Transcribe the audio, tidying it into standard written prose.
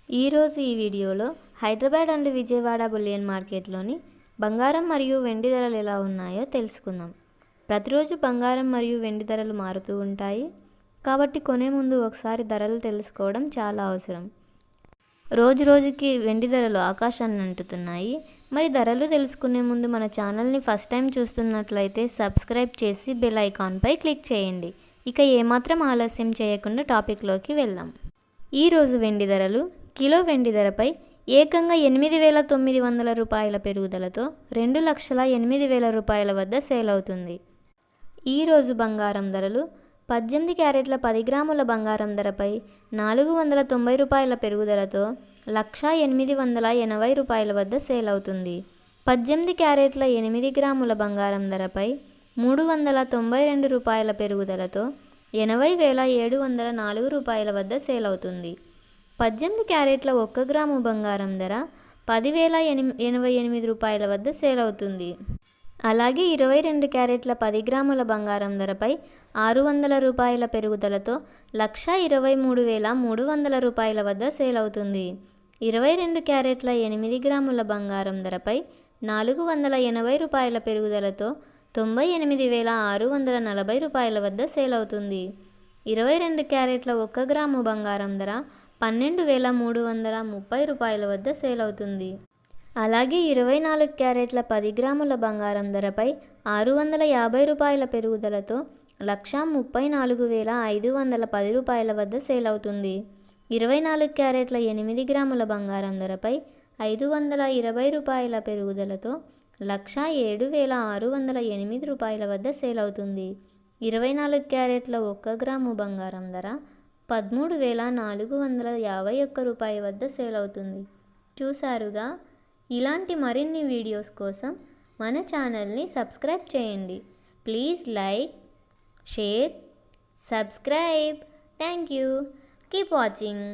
ఈరోజు ఈ వీడియోలో హైదరాబాద్ అండ్ విజయవాడ బులియన్ మార్కెట్లోని బంగారం మరియు వెండి ధరలు ఎలా ఉన్నాయో తెలుసుకుందాం. ప్రతిరోజు బంగారం మరియు వెండి ధరలు మారుతూ ఉంటాయి కాబట్టి కొనే ముందు ఒకసారి ధరలు తెలుసుకోవడం చాలా అవసరం. రోజు రోజుకి వెండి ధరలు ఆకాశాన్ని అంటుతున్నాయి. మరి ధరలు తెలుసుకునే ముందు మన ఛానల్ని ఫస్ట్ టైం చూస్తున్నట్లయితే సబ్స్క్రైబ్ చేసి బెల్ ఐకాన్పై క్లిక్ చేయండి. ఇక ఏమాత్రం ఆలస్యం చేయకుండా టాపిక్లోకి వెళ్దాం. ఈరోజు వెండి ధరలు కిలో వెండి ధరపై ఏకంగా 8,900 రూపాయల పెరుగుదలతో 2,08,000 రూపాయల వద్ద సేల్ అవుతుంది. ఈరోజు బంగారం ధరలు 18 క్యారెట్ల 10 గ్రాముల బంగారం ధరపై 490 రూపాయల పెరుగుదలతో 1,08,80 రూపాయల వద్ద సేల్ అవుతుంది. 18 క్యారెట్ల 8 గ్రాముల బంగారం ధరపై 392 రూపాయల పెరుగుదలతో 80,704 రూపాయల వద్ద సేల్ అవుతుంది. 18 క్యారెట్ల 1 గ్రాము బంగారం ధర 10,088 రూపాయల వద్ద సేల్ అవుతుంది. అలాగే 22 క్యారెట్ల 10 గ్రాముల బంగారం ధరపై 600 రూపాయల పెరుగుదలతో 1,23,300 రూపాయల వద్ద సేల్ అవుతుంది. 22 క్యారెట్ల 8 గ్రాముల బంగారం ధరపై 480 రూపాయల పెరుగుదలతో 98,640 రూపాయల వద్ద సేల్ అవుతుంది. 22 క్యారెట్ల 1 గ్రాము బంగారం ధర 12,330 రూపాయల వద్ద సేల్ అవుతుంది. అలాగే 24 క్యారెట్ల 10 గ్రాముల బంగారం ధరపై 650 రూపాయల పెరుగుదలతో 1,34,510 రూపాయల వద్ద సేల్ అవుతుంది. 24 క్యారెట్ల 8 గ్రాముల బంగారం ధరపై 520 రూపాయల పెరుగుదలతో 1,07,608 రూపాయల వద్ద సేల్ అవుతుంది. 24 క్యారెట్ల 1 గ్రాము బంగారం ధర 13,451 రూపాయల వద్ద సేల్ అవుతుంది. చూసారుగా, ఇలాంటి మరిన్ని వీడియోస్ కోసం మన ఛానల్ని సబ్స్క్రైబ్ చేయండి. Please like, share, subscribe. Thank you. Keep watching.